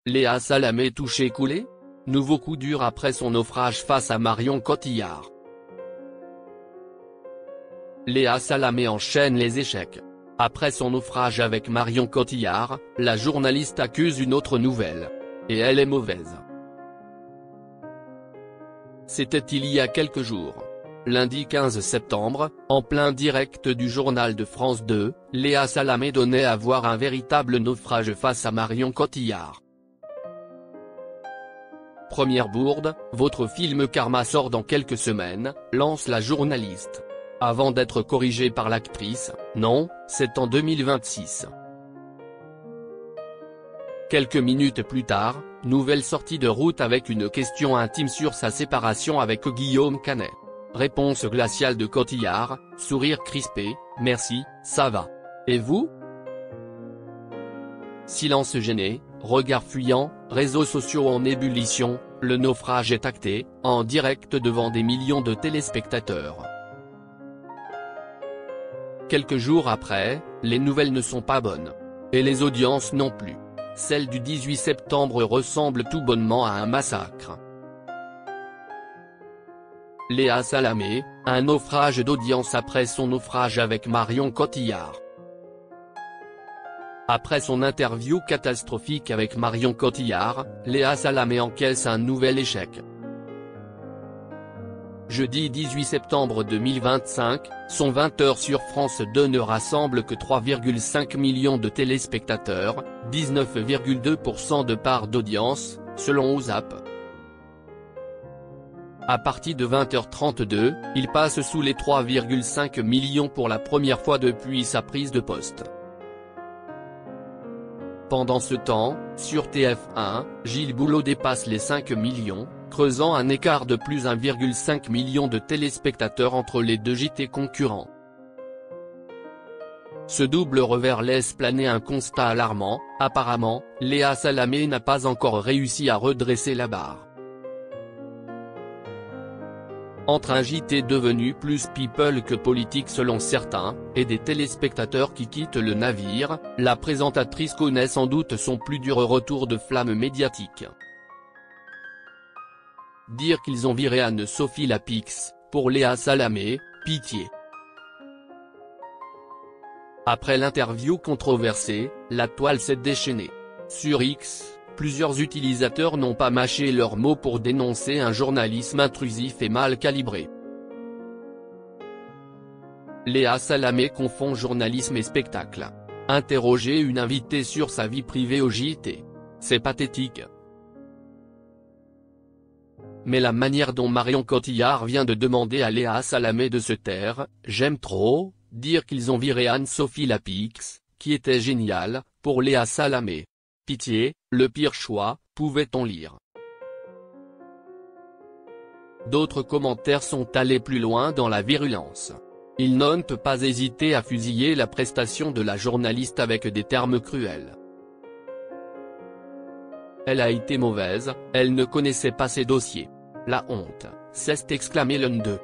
Léa Salamé touchée coulée? Nouveau coup dur après son naufrage face à Marion Cotillard. Léa Salamé enchaîne les échecs. Après son naufrage avec Marion Cotillard, la journaliste accuse une autre nouvelle. Et elle est mauvaise. C'était il y a quelques jours. Lundi 15 septembre, en plein direct du journal de France 2, Léa Salamé donnait à voir un véritable naufrage face à Marion Cotillard. Première bourde, votre film Karma sort dans quelques semaines, lance la journaliste. Avant d'être corrigée par l'actrice, non, c'est en 2026. Quelques minutes plus tard, nouvelle sortie de route avec une question intime sur sa séparation avec Guillaume Canet. Réponse glaciale de Cotillard, sourire crispé, merci, ça va. Et vous? Silence gêné, regard fuyant, réseaux sociaux en ébullition, le naufrage est acté, en direct devant des millions de téléspectateurs. Quelques jours après, les nouvelles ne sont pas bonnes. Et les audiences non plus. Celle du 18 septembre ressemble tout bonnement à un massacre. Léa Salamé, un naufrage d'audience après son naufrage avec Marion Cotillard. Après son interview catastrophique avec Marion Cotillard, Léa Salamé encaisse un nouvel échec. Jeudi 18 septembre 2025, son 20h sur France 2 ne rassemble que 3,5 millions de téléspectateurs, 19,2% de part d'audience, selon OZAP. À partir de 20h32, il passe sous les 3,5 millions pour la première fois depuis sa prise de poste. Pendant ce temps, sur TF1, Gilles Boulot dépasse les 5 millions, creusant un écart de plus 1,5 million de téléspectateurs entre les deux JT concurrents. Ce double revers laisse planer un constat alarmant, apparemment, Léa Salamé n'a pas encore réussi à redresser la barre. Entre un JT devenu plus people que politique selon certains, et des téléspectateurs qui quittent le navire, la présentatrice connaît sans doute son plus dur retour de flamme médiatique. Dire qu'ils ont viré Anne-Sophie Lapix, pour Léa Salamé, pitié. Après l'interview controversée, la toile s'est déchaînée. Sur X, plusieurs utilisateurs n'ont pas mâché leurs mots pour dénoncer un journalisme intrusif et mal calibré. Léa Salamé confond journalisme et spectacle. Interroger une invitée sur sa vie privée au JT. C'est pathétique. Mais la manière dont Marion Cotillard vient de demander à Léa Salamé de se taire, j'aime trop, dire qu'ils ont viré Anne-Sophie Lapix, qui était géniale, pour Léa Salamé. Pitié, le pire choix, pouvait-on lire. D'autres commentaires sont allés plus loin dans la virulence. Ils n'ont pas hésité à fusiller la prestation de la journaliste avec des termes cruels. Elle a été mauvaise, elle ne connaissait pas ses dossiers. La honte, s'est exclamé l'un d'eux.